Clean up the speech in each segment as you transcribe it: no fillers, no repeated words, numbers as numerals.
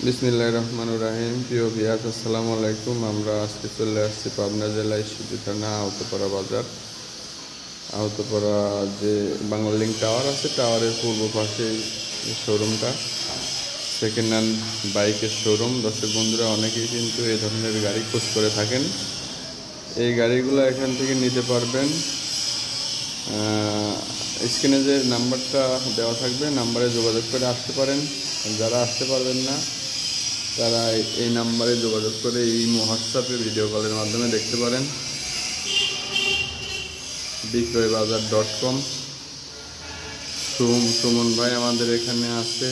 বিসমিল্লাহির রহমানির রহিম। প্রিয় ভিউয়ার্স, আসসালামু আলাইকুম। আমরা আজকে চলে আসছি পাবনা জেলায় ঈশ্বরদী থানা আহতপাড়া বাজার। আহতপাড়া যে বাংলালিংক টাওয়ার আছে, টাওয়ারের পূর্ব পাশেই শোরুমটা সেকেন্ড হ্যান্ড বাইকের শোরুম। দর্শক বন্ধুরা, অনেকেই কিন্তু এই ধরনের গাড়ি খোঁজ করে থাকেন। এই গাড়িগুলো এখান থেকে নিতে পারবেন। স্ক্রিনে যে নাম্বারটা দেওয়া থাকবে, নাম্বারে যোগাযোগ করে আসতে পারেন। যারা আসতে পারবেন না, তারা এই নাম্বারে যোগাযোগ করে এই হোয়াটসঅ্যাপে ভিডিও কলের মাধ্যমে দেখতে পারেন। বিক্রয়বাজার.com। সুমন ভাই আমাদের এখানে আছে।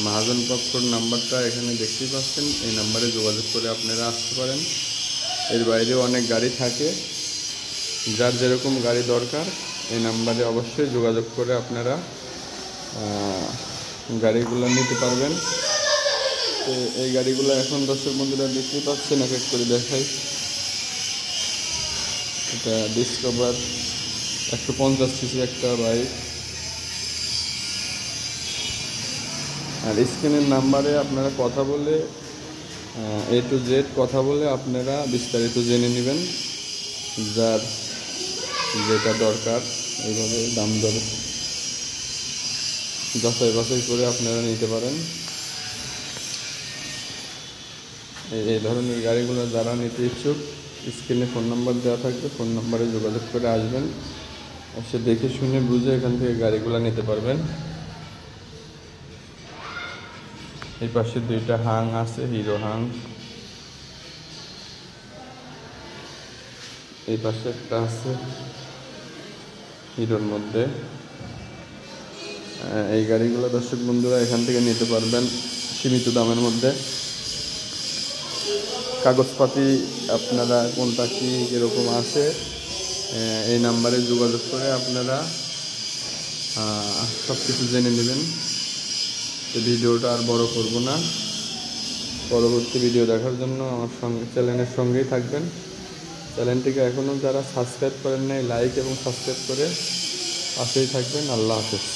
মহাজন পক্ষর নাম্বারটা এখানে দেখতেই পাচ্ছেন। এই নাম্বারে যোগাযোগ করে আপনারা আসতে পারেন। এর বাইরেও অনেক গাড়ি থাকে, যার যেরকম গাড়ি দরকার এই নাম্বারে অবশ্যই যোগাযোগ করে আপনারা গাড়িগুলো নিতে পারবেন। তো এই গাড়িগুলো এখন দর্শক বন্ধুরা দেখতে পাচ্ছেন, এক এক করে দেখাই। এটা ডিসকভার 150 সিসি একটা বাইক। আর স্ক্রিনের নাম্বারে আপনারা কথা বলে A to Z কথা বলে আপনারা বিস্তারিত জেনে নেবেন, যার যেটা দরকার। এইভাবে দাম দর যাচাই বাছাই করে আপনারা নিতে পারেন। এই ধরনের গাড়িগুলো যারা নিতে ইচ্ছুক, স্ক্রিনে ফোন নাম্বার দেওয়া থাকবে, ফোন নাম্বারে যোগাযোগ করে আসবেন। এসে দেখে শুনে বুঝে এখান থেকে গাড়িগুলো নিতে পারবেন। এই পাশে দুইটা হাং আছে, হিরো হাং। এই পাশে একটা আছে হিরোর মধ্যে। এই গাড়িগুলো দর্শক বন্ধুরা এখান থেকে নিতে পারবেন সীমিত দামের মধ্যে। কাগজপাতি আপনারা কোনটা কী কীরকম আছে, এই নাম্বারে যোগাযোগ করে আপনারা সব কিছু জেনে নেবেন। ভিডিওটা আর বড় করব না। পরবর্তী ভিডিও দেখার জন্য আমার চ্যানেলের সঙ্গেই থাকবেন। চ্যানেলটিকে এখনও যারা সাবস্ক্রাইব করেন নাই, লাইক এবং সাবস্ক্রাইব করে পাশেই থাকবেন। আল্লাহ হাফেজ।